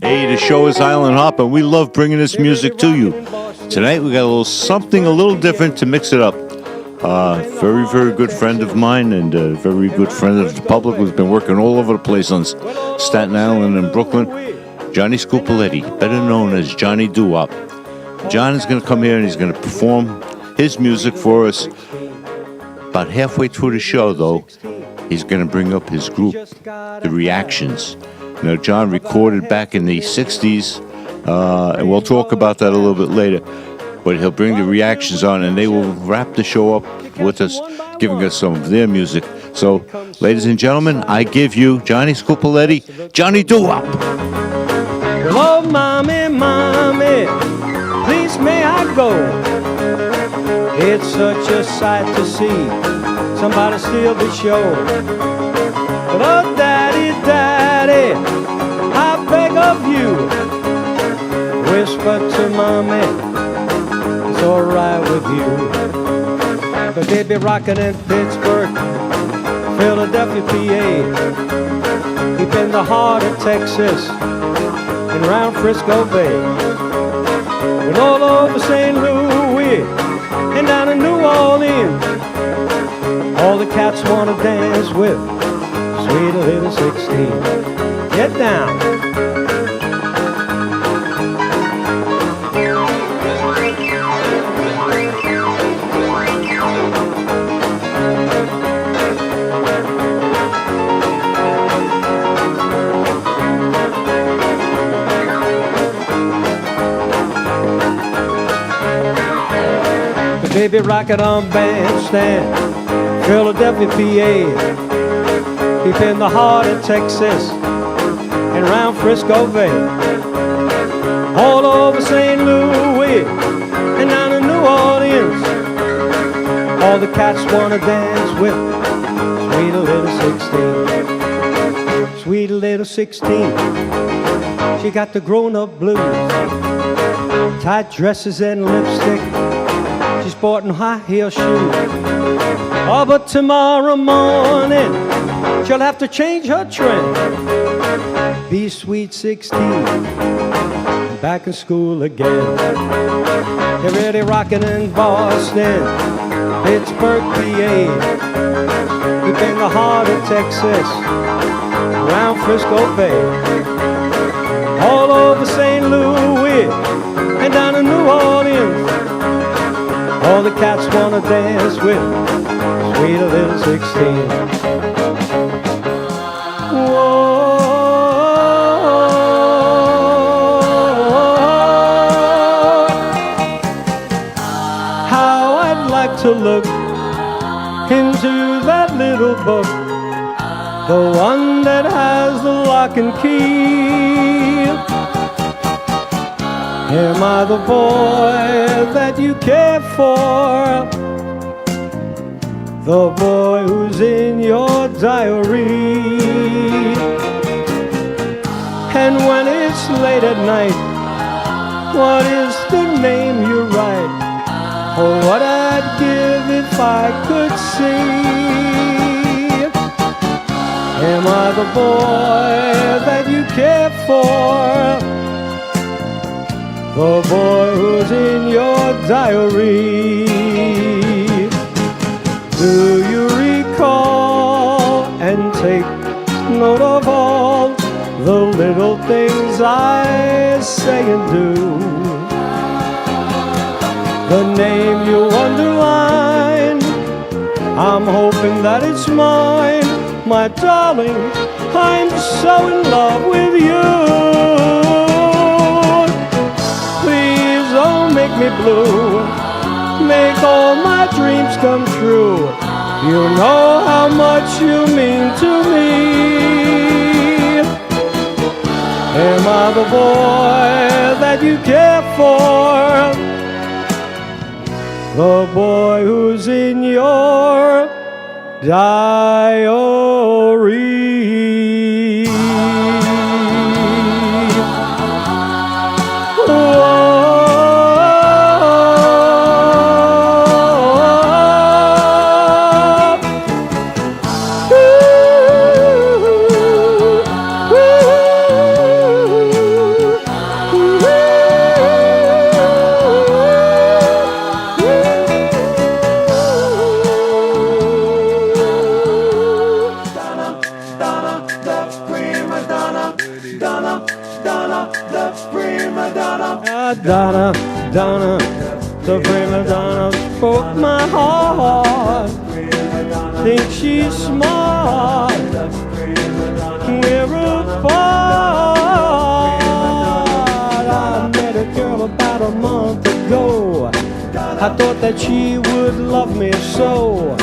Hey, the show is Island Hop, and we love bringing this music to you. Tonight we got a little something a little different to mix it up. Very, very good friend of mine and a very good friend of the public who's been working all over the place on Staten Island and Brooklyn, Johnny Scopoletti, better known as Johnny Doowop. John is going to come here and he's going to perform his music for us. About halfway through the show, though, he's going to bring up his group, The Reactions. Now, John recorded back in the 60s, and we'll talk about that a little bit later. But he'll bring The Reactions on, and they will wrap the show up with us, giving us some of their music. So, ladies and gentlemen, I give you Johnny Scopoletti, Johnny Doowop. Oh, mommy, mommy, please may I go? It's such a sight to see somebody steal the show. But oh, daddy, daddy, I beg of you, whisper to mommy, it's alright with you. But they be rockin' in Pittsburgh, Philadelphia, PA, deep in the heart of Texas, and round Frisco Bay, and all over St. Louis, and down in New Orleans. All the cats wanna dance with sweet little 16. Get down. The baby rocket on bandstand, Philadelphia, PA, deep in the heart of Texas, and round Frisco Bay, all over St. Louis, and down in New Orleans. All the cats wanna dance with sweet little 16. Sweet little 16, she got the grown-up blues, tight dresses and lipstick, she's sporting high heel shoes. Oh, but tomorrow morning she'll have to change her trend. Be sweet 16, back in school again. They're really rocking in Boston, Pittsburgh, PA, deep in the heart of Texas, around Frisco Bay, all over St. Louis, and down in New Orleans. All the cats wanna dance with sweet little 16. Whoa, how I'd like to look into that little book, the one that has the lock and key. Am I the boy that you care for? The boy who's in your diary? And when it's late at night, what is the name you write? Oh, what I'd give if I could see. Am I the boy that you care for? The boy who's in your diary? Do you recall and take note of all the little things I say and do? The name you underline, I'm hoping that it's mine. My darling, I'm so in love with you. Don't make me blue, make all my dreams come true. You know how much you mean to me. Am I the boy that you care for? The boy who's in your diary? Donna, Donna, the prima donna broke my heart. Think she's smart, we're apart. I met a girl about a month ago. I thought that she would love me so,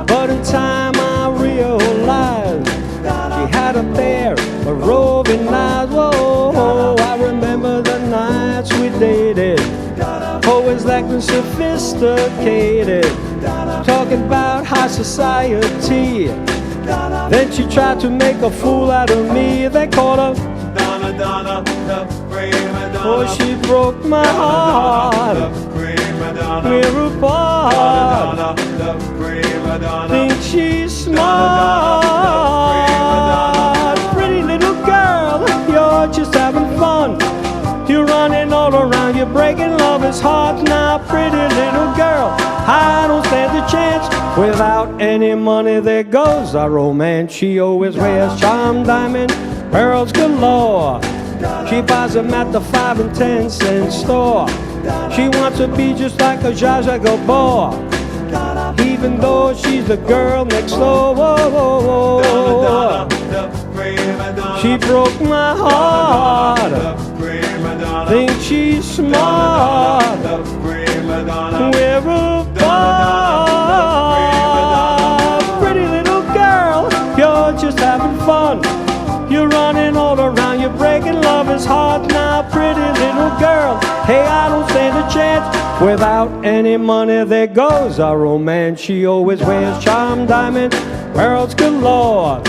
but in time I realized she had a pair of roving eyes. Whoa, I remember the nights we dated, always acting sophisticated, talking about high society. Then she tried to make a fool out of me. They called her Donna, Donna, the prima donna. oh, she broke my heart. We're apart. Donna, the prima donna. Think she's smart. Pretty little girl, you're just having fun. You're running all around, you're breaking lovers' hearts now. Pretty little girl, I don't stand a chance. Without any money, there goes our romance. She always wears charm, diamond, pearls galore. She buys them at the 5 and 10 cent store. She wants to be just like a Zsa Zsa Gabor, even though she's the girl next door. Whoa, whoa, whoa. Donna, the prima donna. She broke my heart. The prima donna. Think she's smart. The prima donna. We're apart. Pretty little girl, you're just having fun. You're running all around, you're breaking lovers' hearts now. Pretty little girl, hey, I don't stand a chance. Without any money, there goes our romance. She always wears charm, diamond, pearls galore.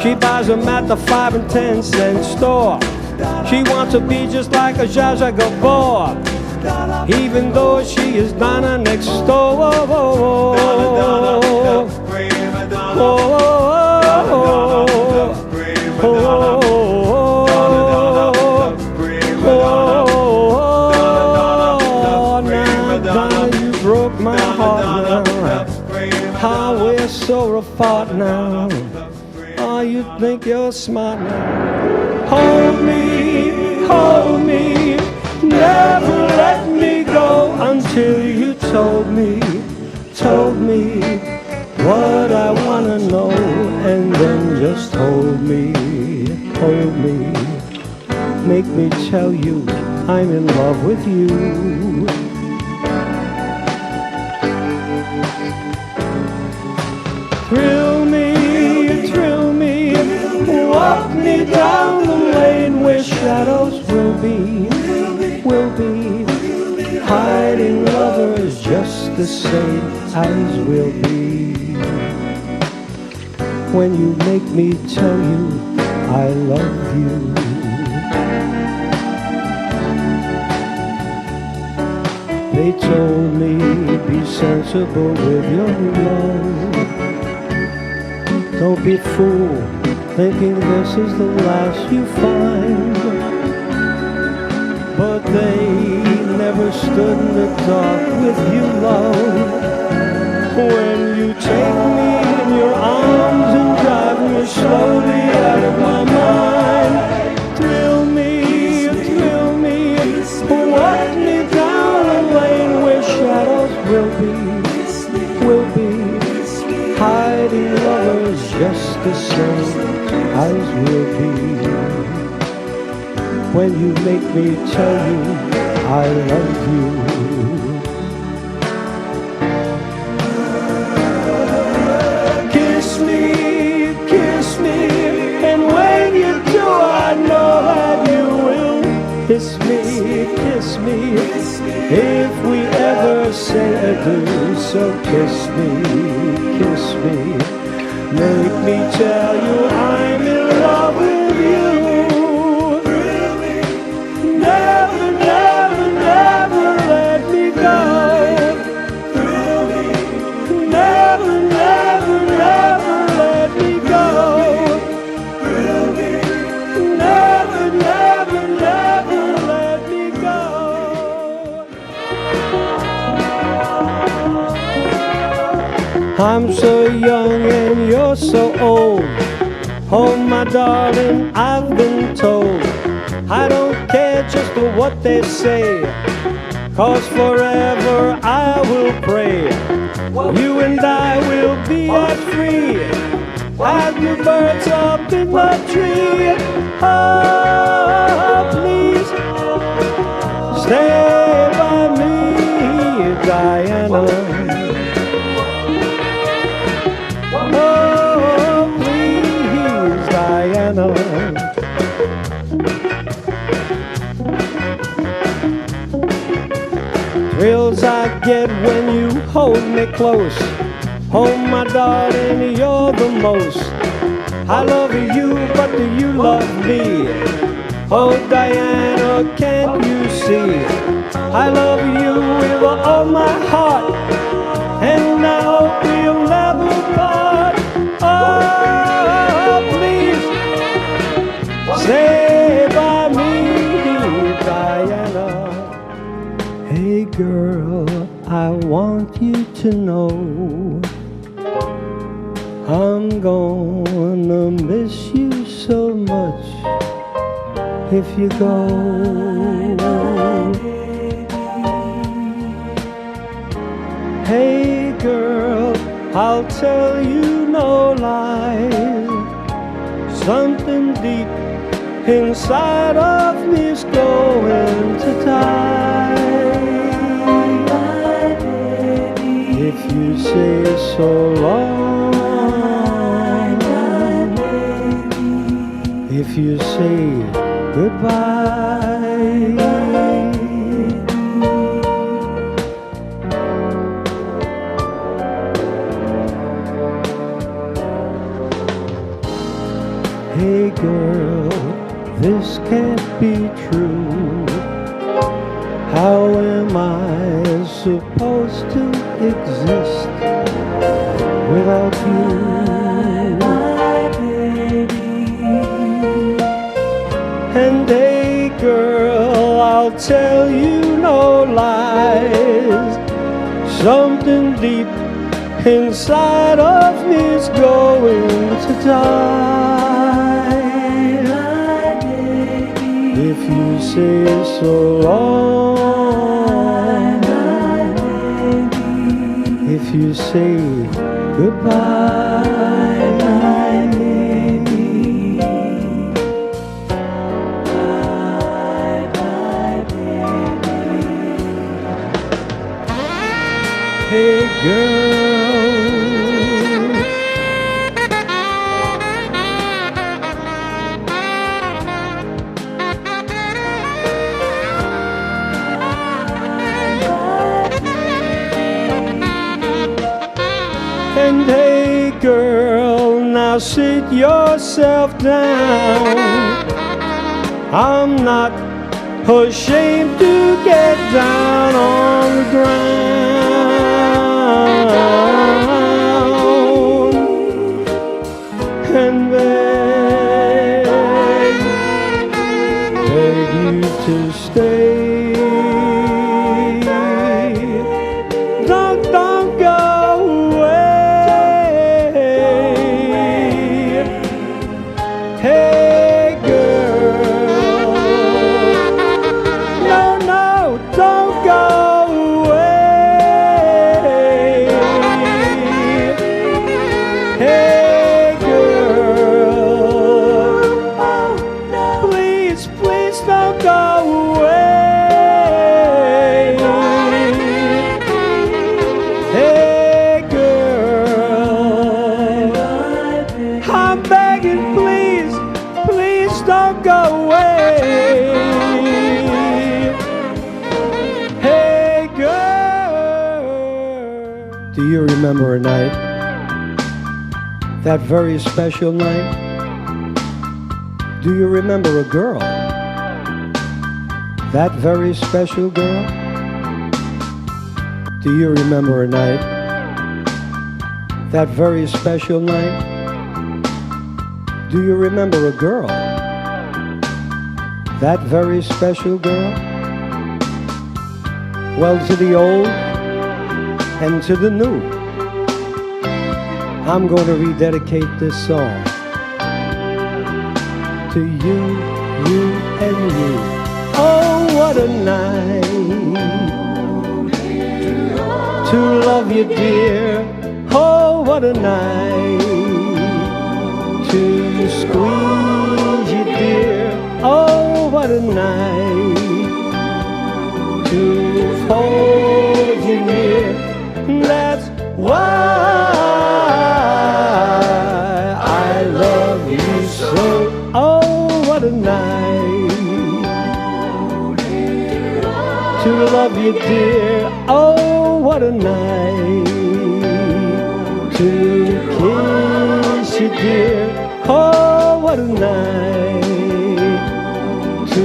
She buys them at the 5 and 10 cent store. She wants to be just like a Zsa Zsa Gabor, even though she is Donna next door. Whoa, whoa, whoa. Donna, the prima donna. Whoa, whoa, whoa. How we're so apart now. Oh, you think you're smart now. Hold me, never let me go until you told me what I wanna know, and then just hold me, make me tell you I'm in love with you. Thrill me, walk me down the lane where shadows will be. Hiding lovers just the same as we'll be. When you make me tell you I love you. They told me be sensible with your love. Don't be fool, thinking this is the last you find. But they never stood in the dark with you, love. When you take me in your arms and drive me slowly out of my mind. Thrill me, walk me down a lane where shadows will be. Hiding lovers just the same as we'll be. When you make me tell you I love you. Kiss me, and when you do, I know that you will kiss me. If we ever say adieu, so kiss me. Make me tell you I'm in love with you. Never let me go. Never let me go. Never let me go. I'm so young and you're so old. Oh, my darling, I've been told I don't care just what they say, 'cause forever I will pray. You and I will be as free as the birds up in the tree. Oh, please stay by me, Diana. Oh, please, Diana. Thrills I get when you hold me close. Oh, my darling, you're the most. I love you, but do you love me? Oh, Diana, can't you see? I love you with all my heart, and I hope we'll never part. Oh, please, stay by me, Diana. Hey girl, I want you to know I'm gonna miss you so much if you go. Hey girl, I'll tell you no lies. Something deep inside of me's going to die. If you say so long, if you say goodbye. Hey girl, this can't be true. How am I supposed to exist without you? And hey girl, I'll tell you no lies. Something deep inside of me's going to die. If you say so long, if you say goodbye, my baby. Hey girl, and hey girl, now sit yourself down. I'm not ashamed to get down on the ground and beg you to stay. Don't go away. Hey girl, no, don't go away. Hey girl, please don't go away. Hey girl, I'm begging, please don't go away. Hey girl, do you remember a night, that very special night? Do you remember a girl, that very special girl? Do you remember a night, that very special night? Do you remember a girl, that very special girl? Well, to the old and to the new, I'm going to rededicate this song to you you and me. Oh, what a night to love you, dear. Oh, what a night to squeeze you, dear. Oh, what a night to hold you near. That's why I love you so. Oh, what a night to love you, dear. Oh, what a night to kiss you, dear. Oh, what a night to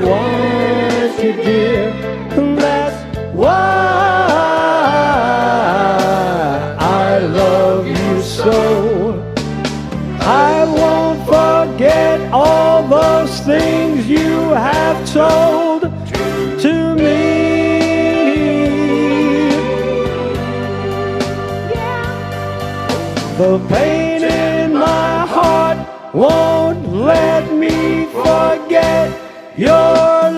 want you, dear. That's why I love you so. I won't forget all those things you have told to me. The pain in my heart won't let me forget your love.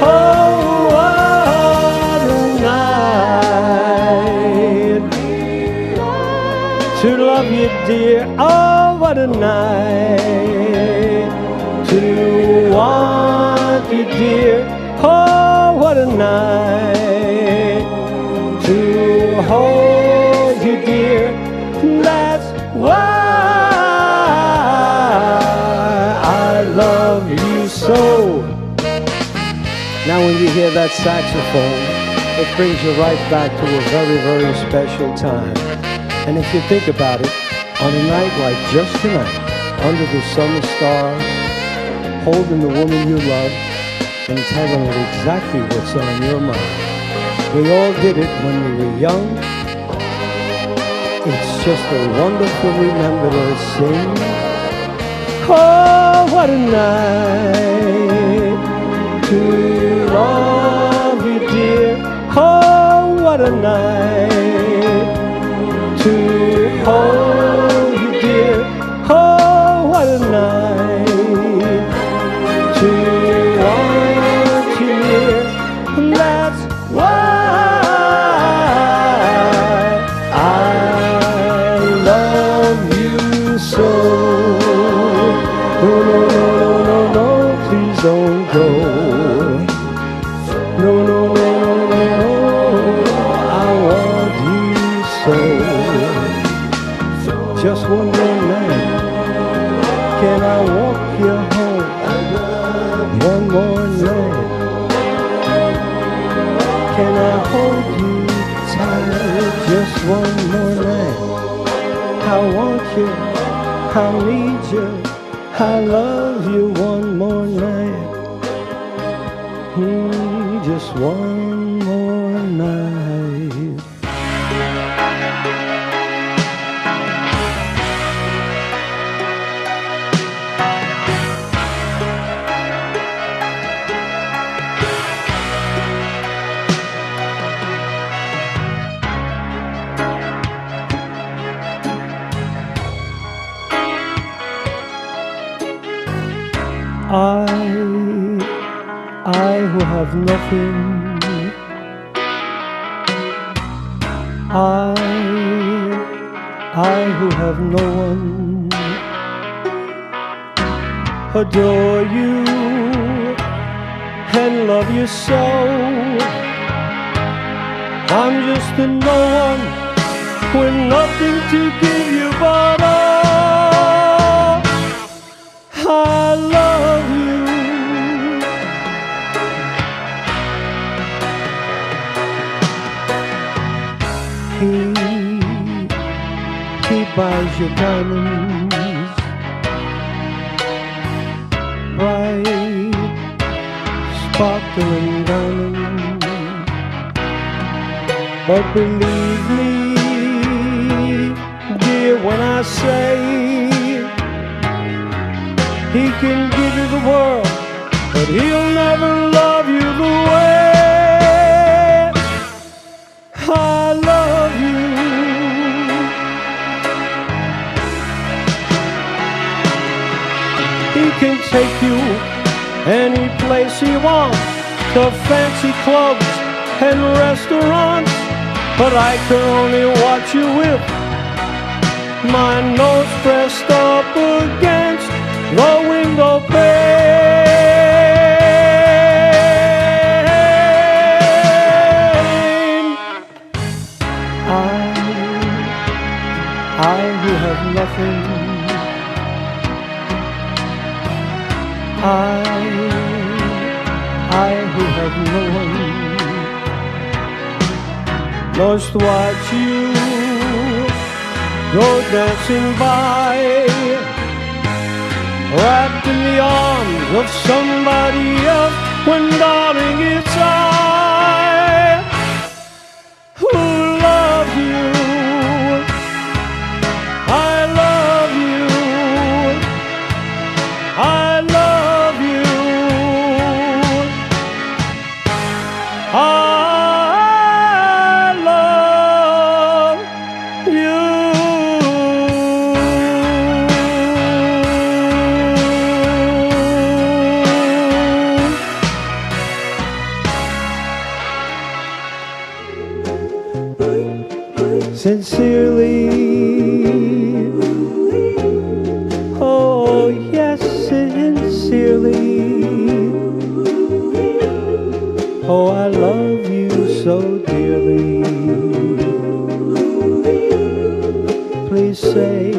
Oh, what a night to love you, dear. Oh, what a night to want you, dear. Oh, what a night to hold you, dear. That's why I love you so. Now when you hear that saxophone, it brings you right back to a very, very special time. And if you think about it, on a night like just tonight, under the summer stars, holding the woman you love and telling her exactly what's on your mind. We all did it when we were young. It's just a wonderful remember to sing. Oh, what a night to love you, dear. Oh, what a night to hold you, dear. Oh, what a night to want you near. That's why I love you so. No, no, no, no, no, no, please don't go. No, no, no, no, no, I want you so. Just one more night, can I walk you home? One more night, can I hold you tight? Just one more night, I want you, I need you, I love you. One more night, just one more night. I who have nothing, I who have no one, adore you and love you so. I'm just a no one with nothing to give you but all. I love you. He buys you diamonds, bright, sparkling diamonds. But believe me, dear, when I say he can give you the world, but he'll never love you the way I love you. take you any place he wants, to fancy clubs and restaurants. But I can only watch you with my nose pressed up against the window pane. I who have nothing, I who have no one, must watch you go dancing by, wrapped in the arms of somebody else, when darling it's I who love you. I love you. I love you. I love you. Sincerely, oh yes, sincerely, oh I love you so dearly. Please say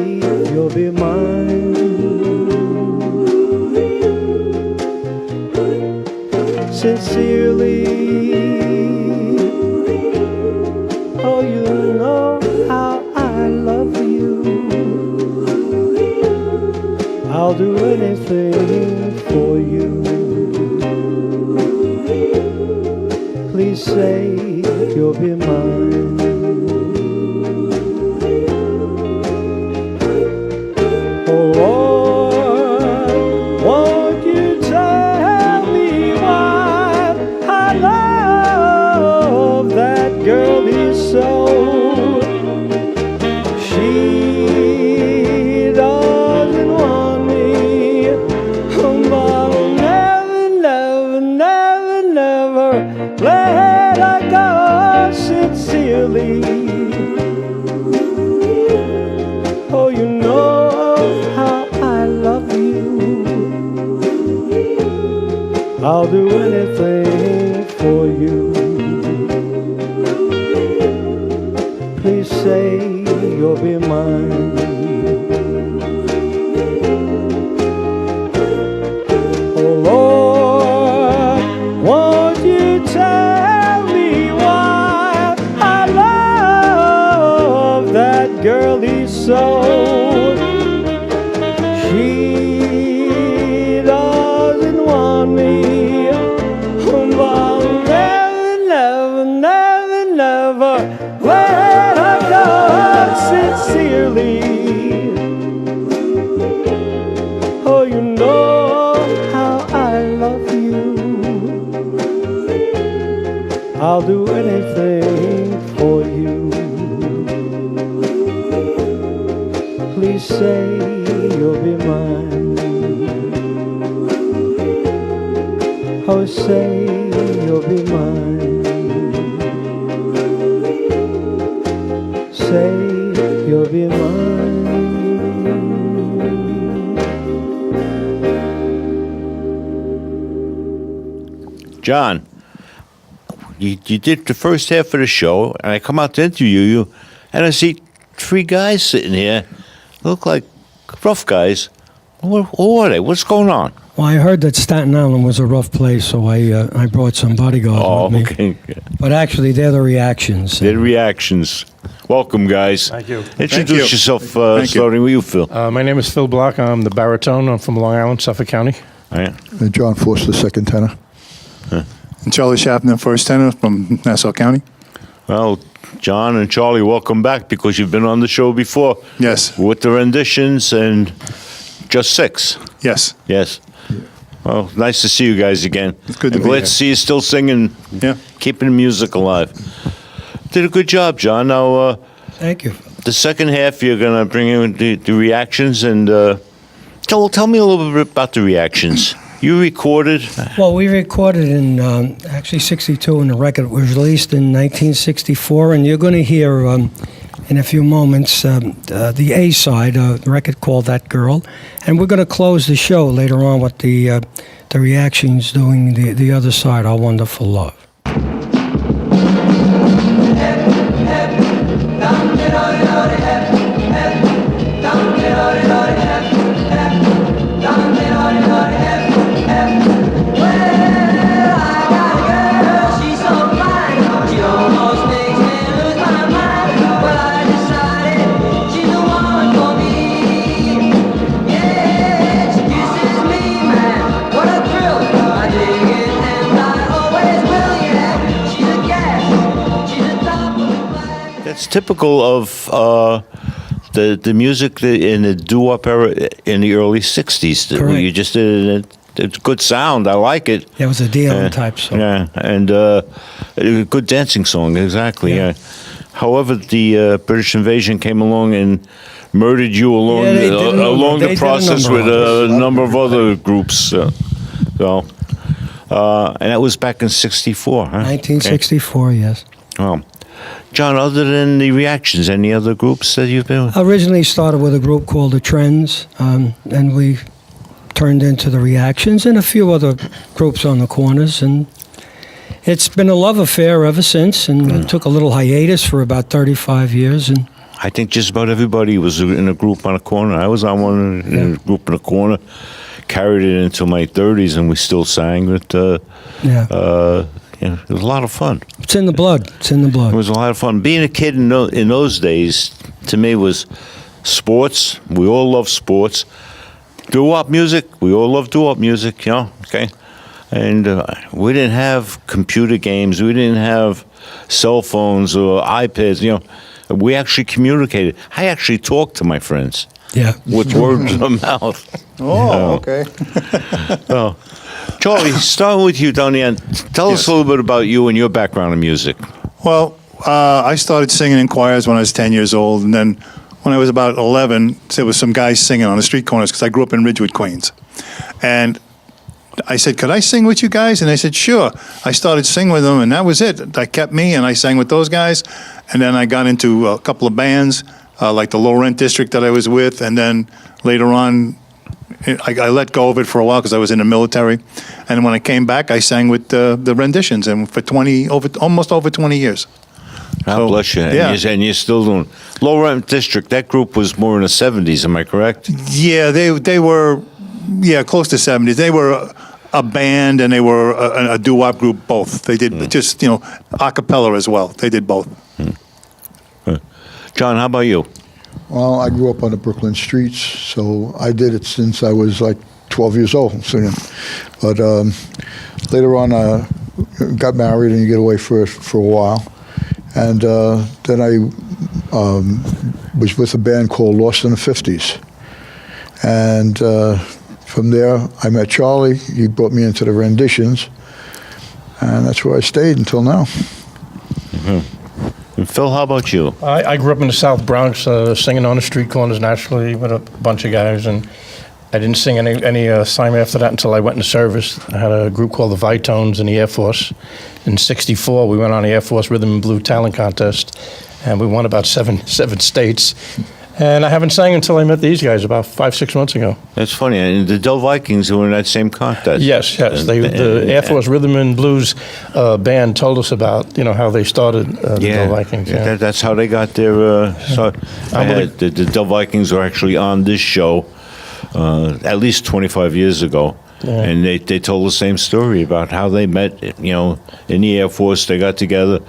you'll be mine. Sincerely, oh you know how I love you. I'll do anything for you. Please say you'll be mine. Oh Lord, won't you tell me why I love that girlie so? She doesn't want me, but I'll never, never, never, never let her go. Sincerely, oh you know how I love you. I'll do anything for you. Please say you'll be mine. Oh Lord, won't you tell me why I love that girlie so? She doesn't want me, but I'll never, never, never, never let her go. Sincerely, oh you know how I love you. I'll do anything for you. Please say you'll be mine. Oh say you'll be mine. Say you'll be mine. John, you did the first half of the show, and I come out to interview you, and I see three guys sitting here, look like rough guys. Who are they? What's going on? Well, I heard that Staten Island was a rough place, so I brought some bodyguards with me. Okay. But actually, they're the reactions. Their reactions. Welcome, guys. Thank you. Introduce yourself, starting with you, Phil. My name is Phil Block. I'm the baritone. I'm from Long Island, Suffolk County. All right. And John Forster, second tenor. And Charlie Shapner, first tenor from Nassau County. Well, John and Charlie, welcome back because you've been on the show before. Yes. With the renditions and just six. Yes. Yes. Well, nice to see you guys again. It's good to I'm be glad here. to see you still singing, Yeah. keeping the music alive. Did a good job, John. Now, Thank you. the second half, you're going to bring in the reactions, and Joel, tell me a little bit about the reactions. You recorded. Well, we recorded in actually 62, and the record was released in 1964. And you're going to hear in a few moments the A side, the record called "That Girl," and we're going to close the show later on with the reactions doing the other side, "Our Wonderful Love." It's typical of the music in the Doowop era in the early '60s. Correct. You just did it. It's good sound. I like it. It was a Dion type song. Yeah, and a good dancing song. Exactly. Yeah. Yeah. However, the British invasion came along and murdered you along Yeah, they did a number. along They the did a process number with on a number of other groups. And that was back in '64, huh? 1964, yes. Okay. Well, John, other than the reactions, any other groups that you've been with? Originally started with a group called The Trends, and we turned into The Reactions and a few other groups on the corners. And it's been a love affair ever since, and it took a little hiatus for about 35 years. And I think just about everybody was in a group on a corner. I was on one in a group in a corner, carried it into my 30s, and we still sang. But it was a lot of fun. it's in the blood. It's in the It blood. was a lot of fun. Being a kid in those days, to me, was sports. We all love sports. Doo-wop music. We all love doo-wop music, okay? And we didn't have computer games. We didn't have cell phones or iPads, We actually communicated. I actually talked to my friends Yeah. with words of mouth. Oh, okay. Oh. Charlie, starting with you, Donnie, and tell us Yes. a little bit about you and your background in music. Well, I started singing in choirs when I was 10 years old, and then when I was about 11, there was some guys singing on the street corners because I grew up in Ridgewood, Queens. And I said, could I sing with you guys? And they said, sure. I started singing with them, and that was it. That kept me, and I sang with those guys. And then I got into a couple of bands, like the Low Rent District that I was with, and then later on, I let go of it for a while because I was in the military. And when I came back, I sang with the renditions, and for almost over 20 years. God So, bless you. yeah. And you're still doing. Low Rent District, that group was more in the 70s, am I correct? Yeah, they were, close to 70s. They were a band and they were a doo-wop group, both. They did just, a cappella as well. They did both. John, how about you? Well, I grew up on the Brooklyn streets, so I did it since I was like 12 years old, singing. But later on, I got married and you get away for a while. And then I was with a band called Lost in the 50s. And from there, I met Charlie. He brought me into the renditions. And that's where I stayed until now. And Phil, how about you? I grew up in the South Bronx, singing on the street corners naturally with a bunch of guys, and I didn't sing any assignment after that until I went into service. I had a group called the Vitones in the Air Force. In '64, we went on the Air Force Rhythm and Blues Talent Contest, and we won about seven states. And I haven't sang until I met these guys about 5-6 months ago. That's funny. And the Dell Vikings were in that same contest. Yes. The Air Force Rhythm and Blues band told us about how they started the Dell Vikings. Yeah. That's how they got their start. The Dell Vikings were actually on this show at least 25 years ago. Yeah. And they told the same story about how they met, in the Air Force. They got together.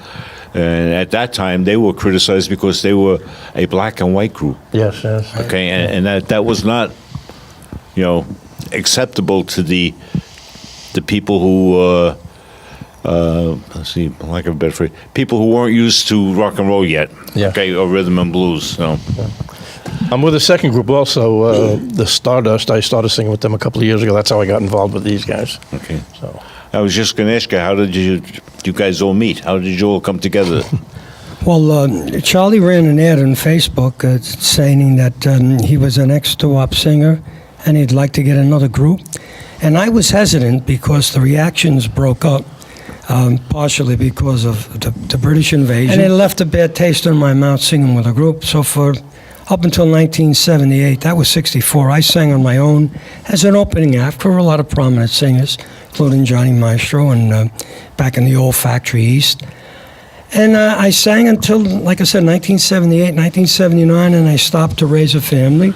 And at that time, they were criticized because they were a black and white group. Yes. Okay, and that was not, acceptable to the people who, let's see, like a better phrase, people who weren't used to rock and roll yet. Yeah. Okay, or rhythm and blues. So. Yeah. I'm with a second group also, the Stardust. I started singing with them a couple of years ago. That's how I got involved with these guys. Okay. So. I was just going to ask you, how did you guys all meet? How did you all come together? Well, Charlie ran an ad on Facebook saying that he was an ex-Doowop singer and he'd like to get another group. And I was hesitant because the reactions broke up, partially because of the British invasion. And it left a bad taste in my mouth singing with a group. So for up until 1978, that was 64, I sang on my own as an opening act for a lot of prominent singers, including Johnny Maestro and back in the old Factory East. And I sang until, like I said, 1978, 1979, and I stopped to raise a family.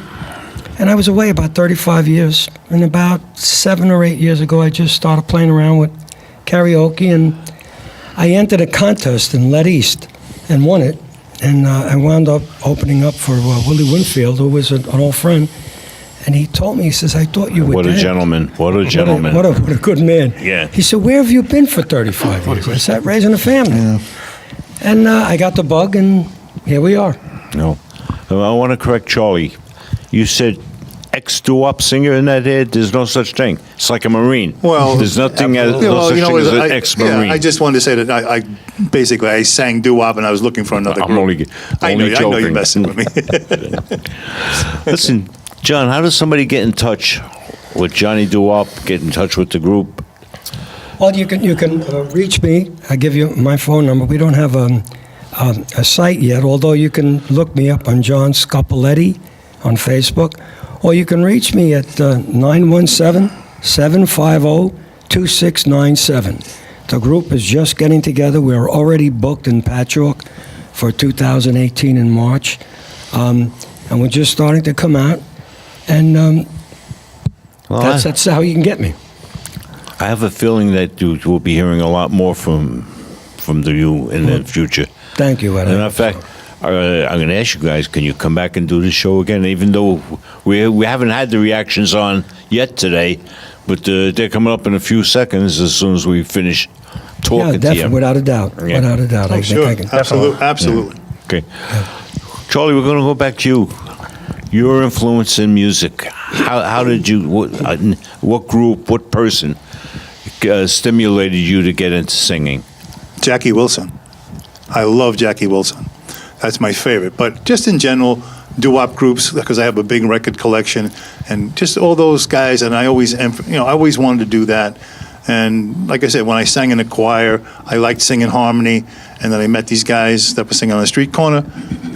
And I was away about 35 years. And about 7 or 8 years ago, I just started playing around with karaoke, and I entered a contest in Let East and won it. And I wound up opening up for Willie Winfield, who was an old friend. And he told me, he says, I thought you were What dead. a gentleman. What a gentleman. What a good man. Yeah. He said, where have you been for 35 years? I said, raising a family. Yeah. And I got the bug, and here we are. No. I want to correct Charlie. You said ex-Doowop singer in that head? There's no such thing. It's like a Marine. Well, there's nothing as, Yeah, no well, such you know, thing as an I ex-Marine. just wanted to say that I basically I sang doo-wop and I was looking for another I'm group. I know joking. you're messing with me. Listen, John, how does somebody get in touch with Johnny Doowop, get in touch with the group? Well, you can reach me. I give you my phone number. We don't have a site yet, although you can look me up on John Scopoletti on Facebook, or you can reach me at 917-750-2697. The group is just getting together. We're already booked in Patchogue for 2018 in March, and we're just starting to come out, and that's how you can get me. I have a feeling that you will be hearing a lot more from you in the future. Thank you, Ed. And in fact, I'm going to ask you guys, can you come back and do the show again? Even though we haven't had the reactions on yet today, but they're coming up in a few seconds as soon as we finish talking Yeah, to definitely, you. without a doubt. Yeah. Without a doubt. I Sure, think I can. absolutely. Okay. Charlie, we're going to go back to you. Your influence in music. How did you, what group, what person stimulated you to get into singing? Jackie Wilson. I love Jackie Wilson. That's my favorite. But just in general, doo-wop groups, because I have a big record collection, and just all those guys, and I always wanted to do that. And like I said, when I sang in the choir, I liked singing harmony, and then I met these guys that were singing on the street corner,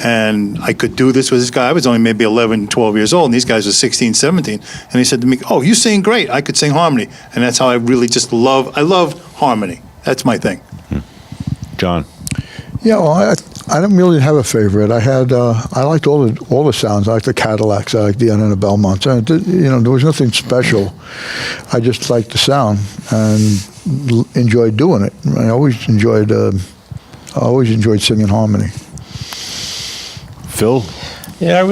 and I could do this with this guy. I was only maybe 11, 12 years old, and these guys were 16, 17. And he said to me, oh, you sing great. I could sing harmony. And that's how I really just I love harmony. That's my thing. John? Yeah, well, I didn't really have a favorite. I liked all the sounds. I liked the Cadillacs. I liked the the Belmonts. There was nothing special. I just liked the sound and enjoyed doing it. I always enjoyed singing harmony. Phil? Yeah,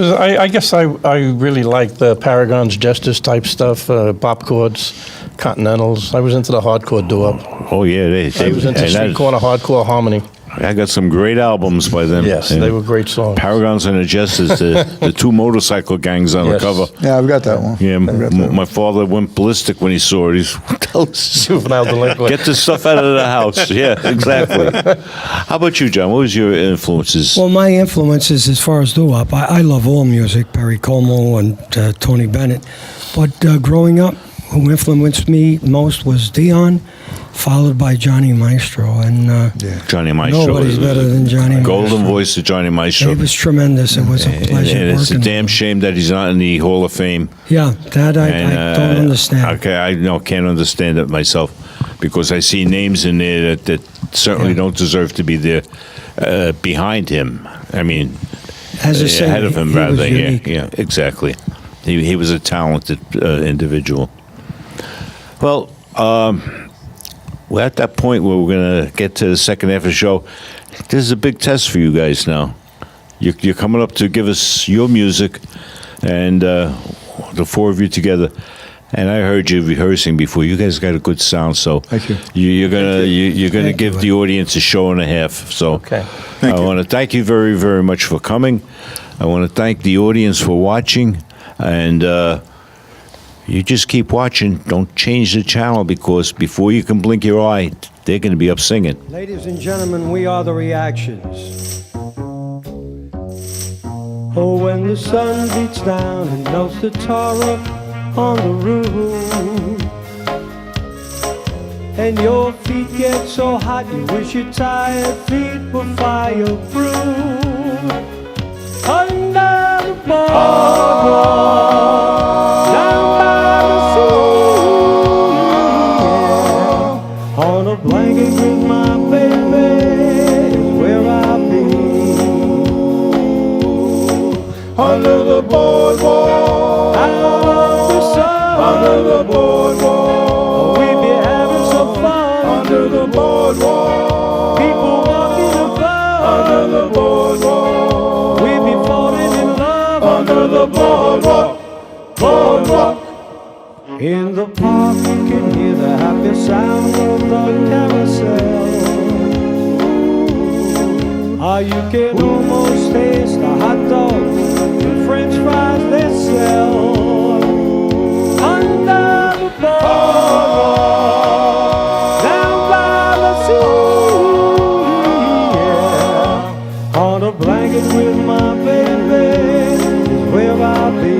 I guess I really liked the Paragons, Jesters type stuff, bop chords, Continentals. I was into the hardcore doo-wop. Oh, yeah. I was into street corner hardcore harmony. I got some great albums by them. Yes, they were great songs. Paragons and the Jesters, the two motorcycle gangs on Yes. the cover. Yeah, I've got that one. Yeah, I've got that one. my father went ballistic when he saw it. He's, Juvenile delinquent. get this stuff out of the house. Yeah, exactly. How about you, John? What was your influences? Well, my influences as far as doo-wop, I love all music, Perry Como and Tony Bennett. But growing up, who influenced me most was Dion, followed by Johnny Maestro. And Johnny Maestro. nobody's better than Johnny Golden Maestro. voice of Johnny Maestro. He was tremendous. It was a pleasure And it's a working damn with him. shame that he's not in the Hall of Fame. Yeah, that I And, don't understand. Okay, I can't understand it myself because I see names in there that certainly Yeah. don't deserve to be there behind him. I mean, As a singer, ahead of him, he was rather. Yeah, unique. yeah, exactly. He was a talented individual. Well, we're at that point where we're going to get to the second half of the show. This is a big test for you guys now. You're coming up to give us your music, and the four of you together. And I heard you rehearsing before. You guys got a good sound, so Thank you. you're gonna Thank give you. the audience a show and a half. So Okay. Thank I you. want to thank you very, very much for coming. I want to thank the audience for watching, and you just keep watching. Don't change the channel because before you can blink your eye, they're going to be up singing. Ladies and gentlemen, we are the Reactions. Oh, when the sun beats down and melts the tar up on the roof. And your feet get so hot you wish your tired feet were fireproof. Under the boardwalk, down by the sea, yeah. On a blanket with my baby is where I'll be. Under the boardwalk, Out of the sun, under the boardwalk, we be having some fun. under the boardwalk, People walking above, under the boardwalk, we be falling in love under the boardwalk, boardwalk. In the park you can hear the happy sound of the carousel. Ah, you can almost taste the hot dogs and french fries they sell. Under the boardwalk, down by the sea, yeah. On a blanket with my baby is where I'll be.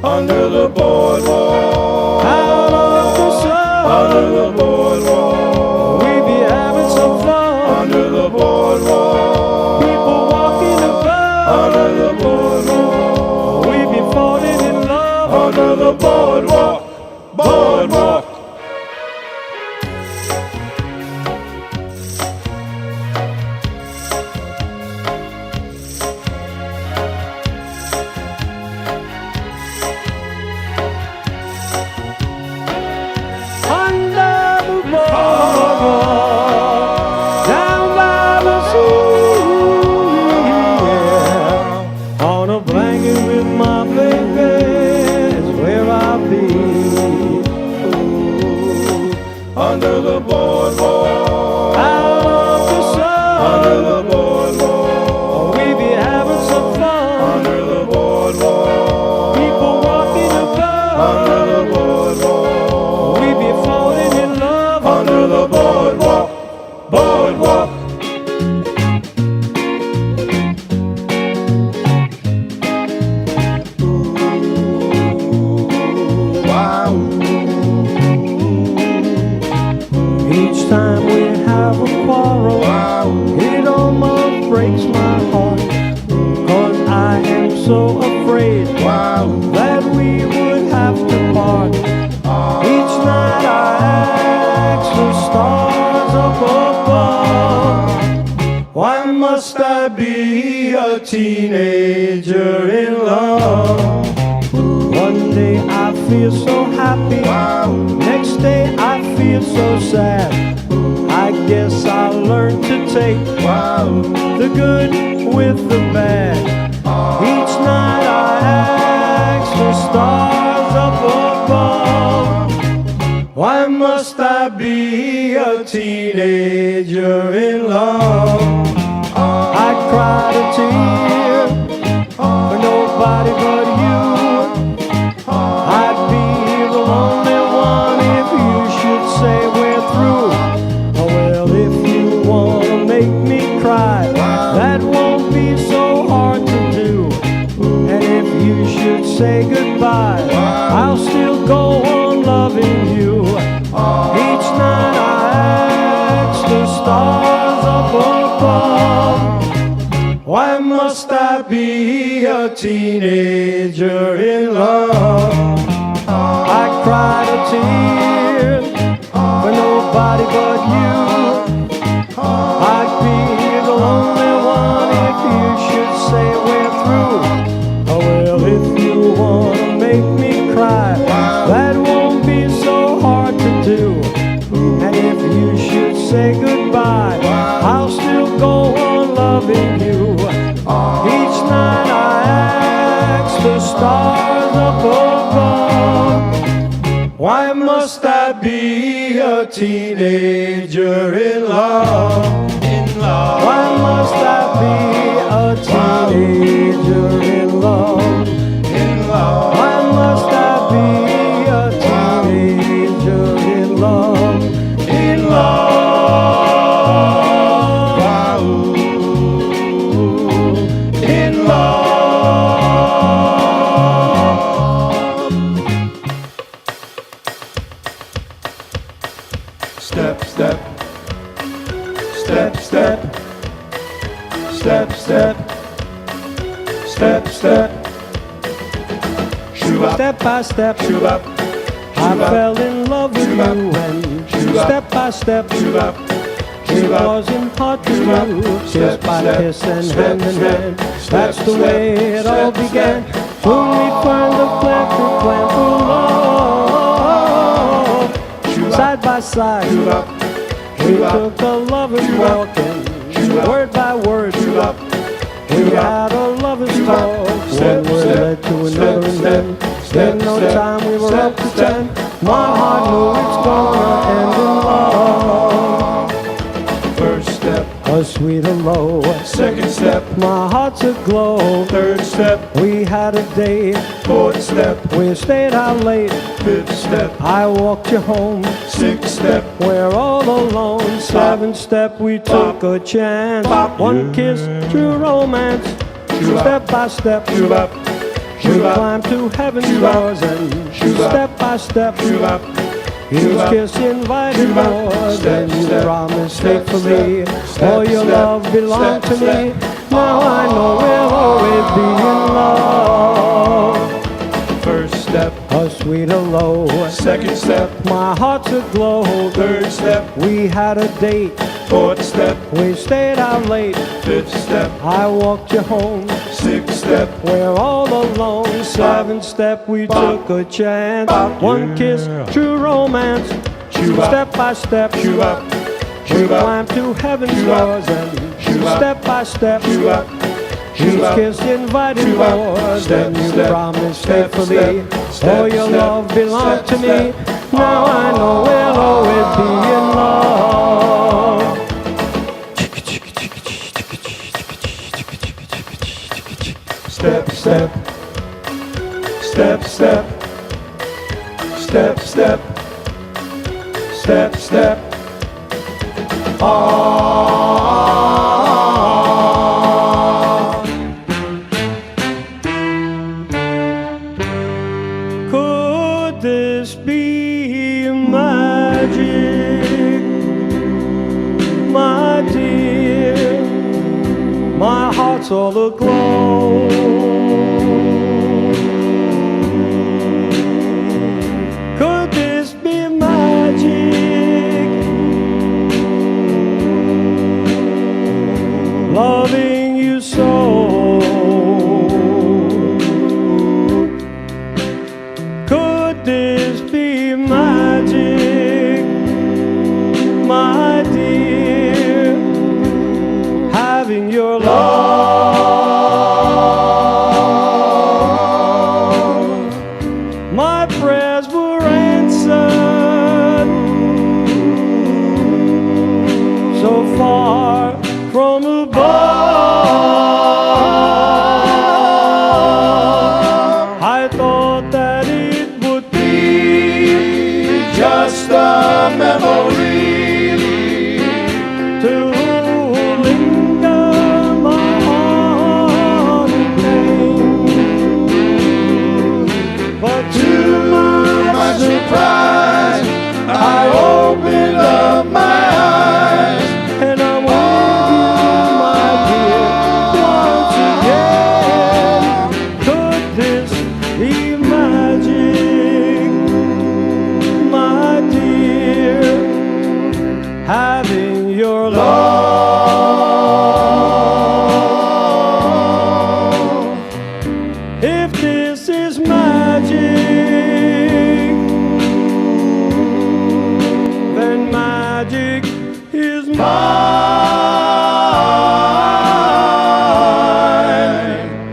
Under the boardwalk, Out of the sun, under the boardwalk, we be having some fun. under the boardwalk, People walking above, under the boardwalk, we be falling in love. under the boardwalk, boardwalk. Under the boardwalk, down by the sea, yeah. On a blanket with my baby is where I'll be. Under the boardwalk, Out of the under sun, the boardwalk, we be having some fun. under the boardwalk, People walking above, under the boardwalk, we be falling in love. under the boardwalk, boardwalk. Wow. Each time we have a quarrel, it almost breaks my heart. 'Cause I am so afraid that we would have to part. Each night I ask the stars up above, why must I be a teenager in love? One day I feel so happy, next day I feel so sad. I guess I'll learn to take the good with the bad. Each night I ask the stars up above, why must I be a teenager in love? I cried a tear for nobody but you. I'd be the only one if you should say we're through. Oh well, if you wanna make me cry, that won't be so hard to do. And if you should say goodbye, I'll still go on loving you. Each night I ask the stars up above, why must I be a teenager in love? I cried a tear for nobody but you. I'd be the only one if you should say we're through. Oh well, if you wanna make me cry, that won't be so hard to do. And if you should say goodbye, I'll still go on loving you. Each night I ask the stars up above, why must I be a teenager in love? Why must I be a teenager in love? Why must I be a teenager in love? In love, in love. Step, step. Shoe up. Step by step, Shoe up. I fell in love with you, and step by step, it wasn't hard to do. Kiss by kiss and hand in hand, that's the way it all began. When we find the plan for love, side by side, we took a lover's walk, and word by word, we had a lover's talk. One word led to another, and then in no time we were up to 10. My heart knew it's gonna end in love. First step. A sweet hello. Second step. My heart's aglow. Third step. We had a date. Fourth step. We stayed out late. Fifth step. I walked you home. Sixth step. We're all alone. Seventh step. We took a chance. One kiss, true romance. Step by step. We climbed to heaven's doors, and step by step, each kiss invited more. Then you promised faithfully, all your love belonged to me. Now I know we'll always be in love. First step. A sweet hello. Second step. My heart's aglow. Third step. We had a date. Fourth step. We stayed out late. Fifth step. I walked you home. Sixth step. We're all alone. Seventh step, we took a chance. One kiss, true romance. Step by step, we climbed to heaven's doors, and step by step, each kiss invited more. Then you promised faithfully, all your love belonged to me. Now I know we'll always be in love. Step, step. Step, step. Step, step. Step, step. Could this be magic, my dear? My heart's all aglow. Could this be magic? Loving you so. Could this be magic, my dear? Having your love, my prayers were answered. So far from above, I thought that it would be Just a memory. to linger my heart in pain. But to my surprise, I opened up my eyes. and I'm with you, my dear, once again. Could this be magic, my dear? Having your love. If this is magic, then magic is mine.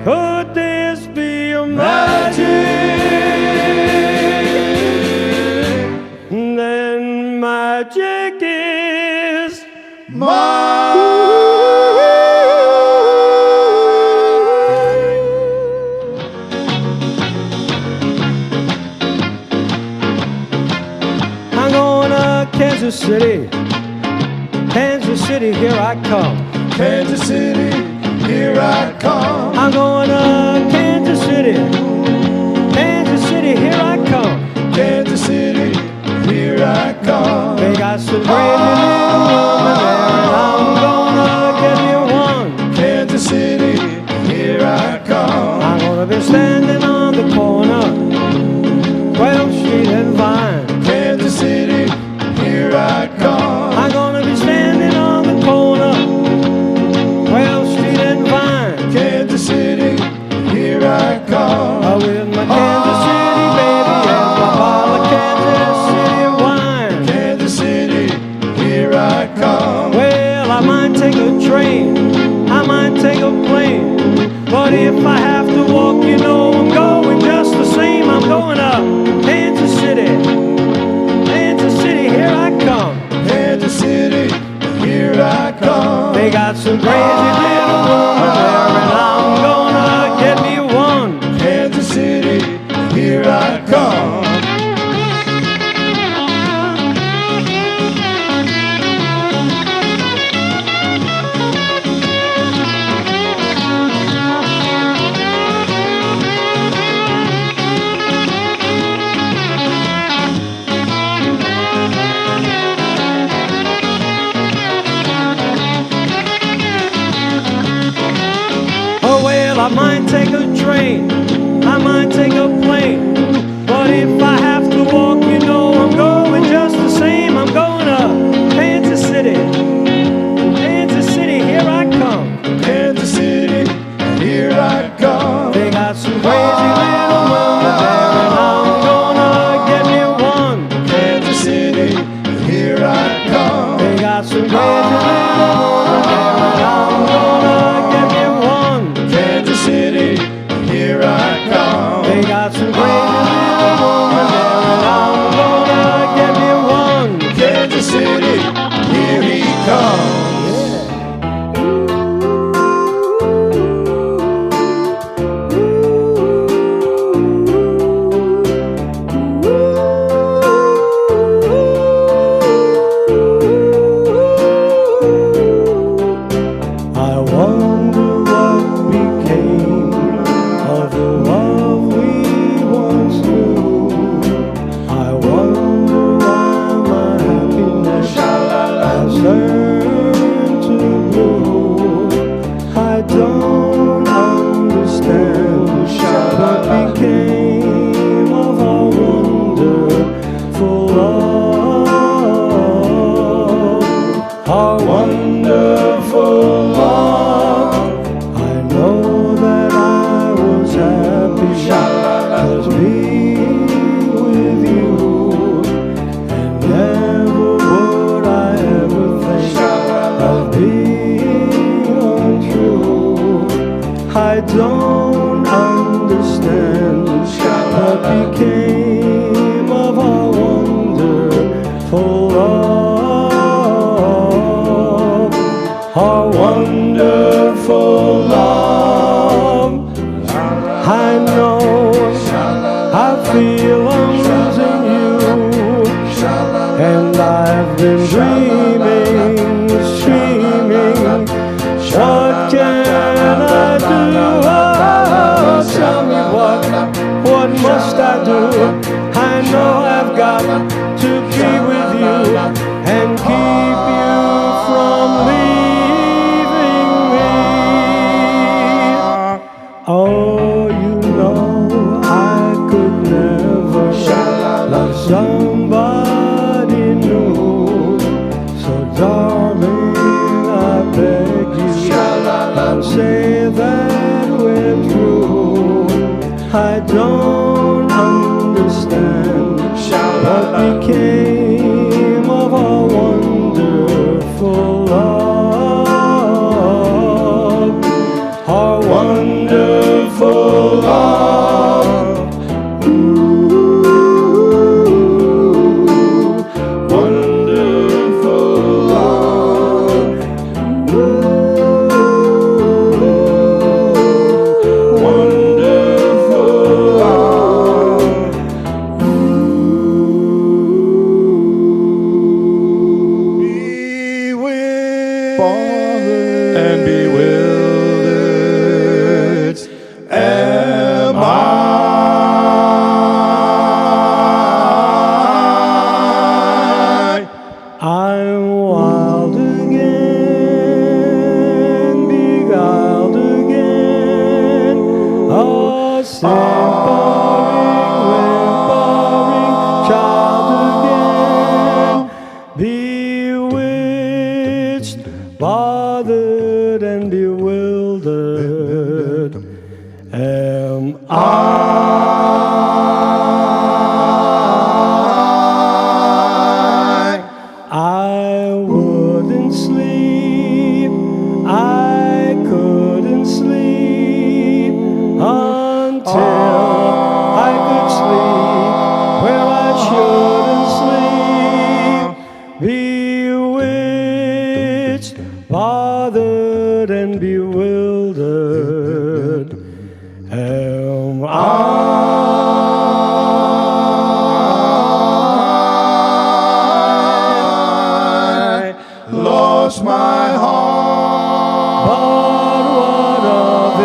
Could this be a magic? Then magic is I'm going to Kansas City. Kansas City, here I come. Kansas City, here I come. I'm going to Kansas City. Kansas City, here I come. Kansas City, here I come. They got some great little woman there, and I'm gonna get me one. Kansas City, here I come. But if I have to walk, you know I'm going just the same. I'm going up Kansas City. Kansas City, here I come. Kansas City, here I come. They got some crazy little woman there, and I'm gonna get me one. Kansas City, here I come. Oh well, I might take a train, I might take a plane, but if I have to walk, you know I'm going just the same. I'm going up Kansas City. Kansas City, here I come. Kansas City, here I come. They got some crazy little woman there, and I'm gonna get me one. Kansas City, here I come. They got some crazy little woman there, and I'm gonna get me one. Kansas City, here I come. They got some crazy little woman there, and I'm gonna get me one. Kansas City, here he comes. I wonder what became of the love we once knew. I wonder why my happiness has turned to blue. I don't understand what became of our wonderful love. Our wonderful love. I know that I was happy just being with you, and never would I ever think of being untrue. I don't understand what became of our wonderful love. Our wonderful love. I know, I feel I'm losing you, and I've been dreaming, streaming. What can I do? Oh, tell me what must I do? I know I've got to be with you and keep you from leaving me. Oh, you know I could never love somebody new. So darling, I beg you, don't say that we're through. I don't understand what became of our wonderful love. Our wonderful love. Ooh, wonderful love. Wonderful love. Bewildered And bewildered am I. I'm wild again, beguiled again. Oh, simpering, whimpering child again. Bewitched, bothered, and bewildered am I wouldn't sleep, I couldn't sleep. till I could sleep where I shouldn't sleep. Bewitched, bothered, and bewildered am I. Lost my heart, But what of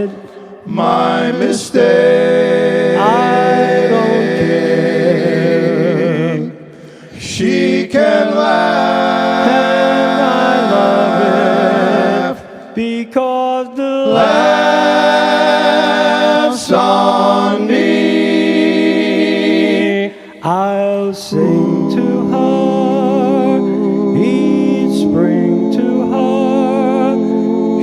it? my mistake. I don't care. She can laugh, And I love it because the laughs on me. I'll sing to her each spring to her.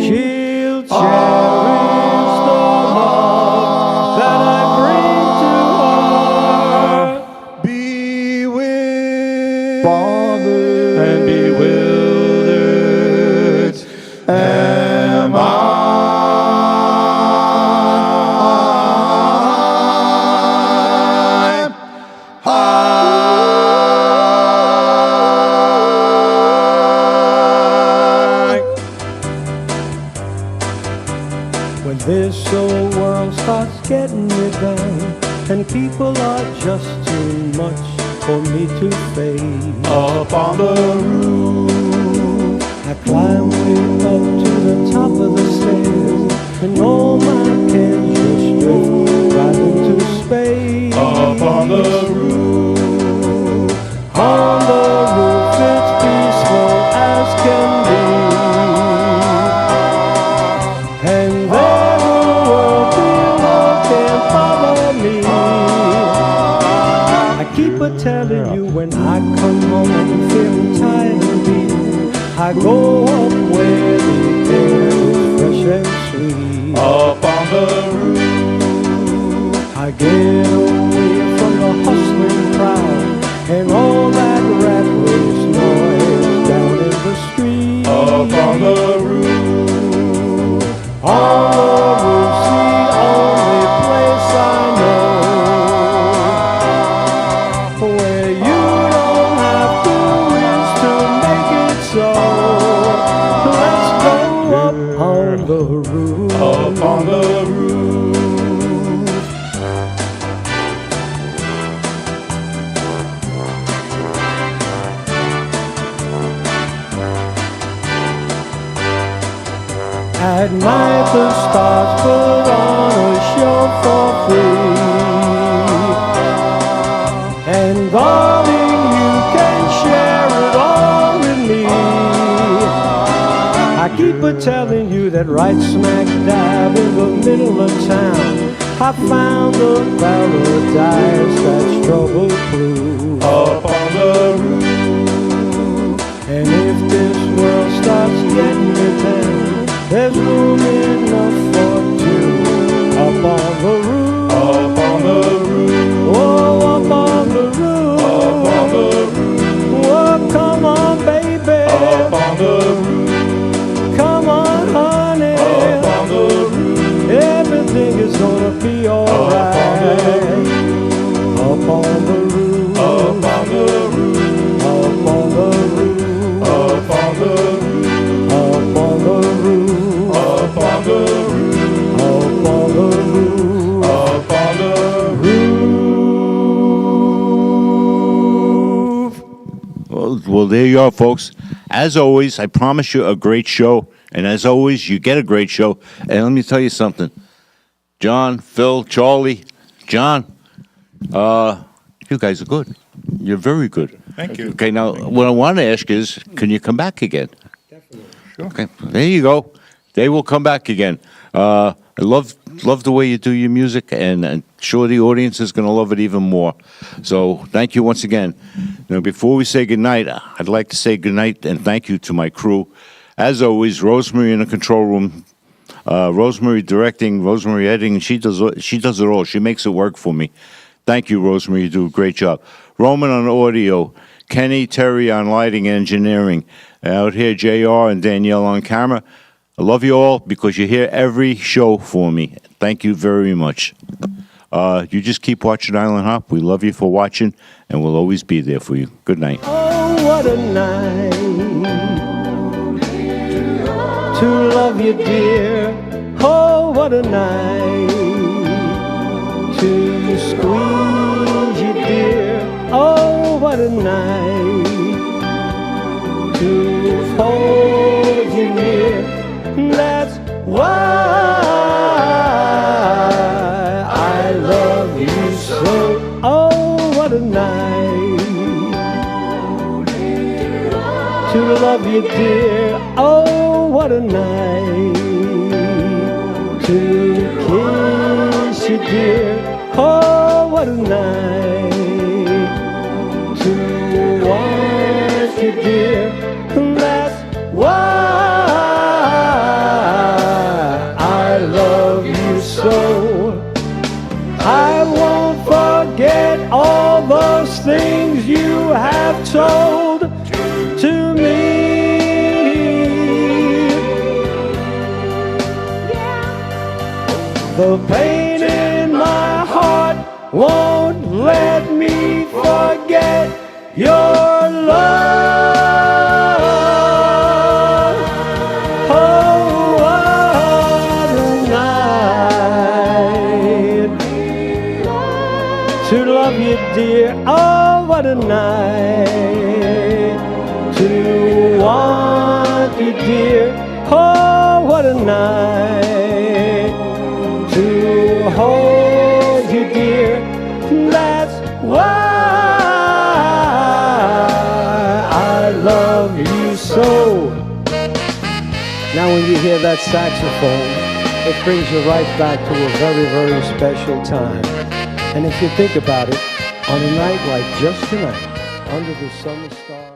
She'll cherish the love that I bring to her. Bewitched, Bothered and bewildered am I. When this old world starts getting me down, and people are just too much for me to face. Up on the roof, I climb way up to the top of the stairs, and all my cares just drift right into space. up on the roof, On the roof, it's peaceful as can be, and there the world below can't bother me. I keep a telling you when I come home feeling tired and beat, I go up where the air is fresh and sweet. up on the roof, I get away from the hustling crowd and all that rat race noise down in the street. up on the roof, On the roof's the only place I know where you don't have to wish to make it so. Let's go up on the roof. up on the roof. At night the stars put on a show for free, and darling you can share it all with me. I keep a telling you that right smack dab in the middle of town, I found a paradise that's trouble-proof. Up on the roof, And if this world starts getting me down, there's room enough for two up on the roof. up on the roof, Oh, up on the roof. up on the roof, Oh, come on, baby. up on the roof, Come on, honey. up on the roof, Everything is gonna be alright. Up on the roof. up on the roof, Up on the roof. up on the roof, Up on the roof. up on the roof, Up on the roof. up on the roof. Well, there you are, folks. As always, I promise you a great show. And as always, you get a great show. And let me tell you something. John, Phil, Charlie, John, you guys are good. You're very good. Thank you. Okay, now, what I want to ask is, can you come back again? Definitely. Okay, there you go. They will come back again. I love the way you do your music, and I'm sure the audience is going to love it even more. So thank you once again. Now, before we say goodnight, I'd like to say goodnight and thank you to my crew. As always, Rosemary in the control room, Rosemary directing, Rosemary editing. She does it all. She makes it work for me. Thank you, Rosemary. You do a great job. Roman on audio, Kenny, Terry on lighting and engineering. Out here, JR and Danielle on camera. I love you all because you're here every show for me. Thank you very much. You just keep watching Island Hop. We love you for watching, and we'll always be there for you. Good night. Oh, what a night to love you, dear. Oh, what a night to squeeze you, dear. Oh, what a night to hold you near. That's why I love you so. Oh, what a night to love you, dear. Oh, what a night to kiss you, dear. Oh, what a night to want you, dear. That's why I love you so. I won't forget all those things you have told to me. The pain in my heart won't let me forget your love. Oh, what a night to love you, dear. Oh, what a night to want you, dear. Oh, what a night to hold you, dear. That's why I love you so. Now when you hear that saxophone, it brings you right back to a very, very special time. And if you think about it, on a night like just tonight, under the summer stars.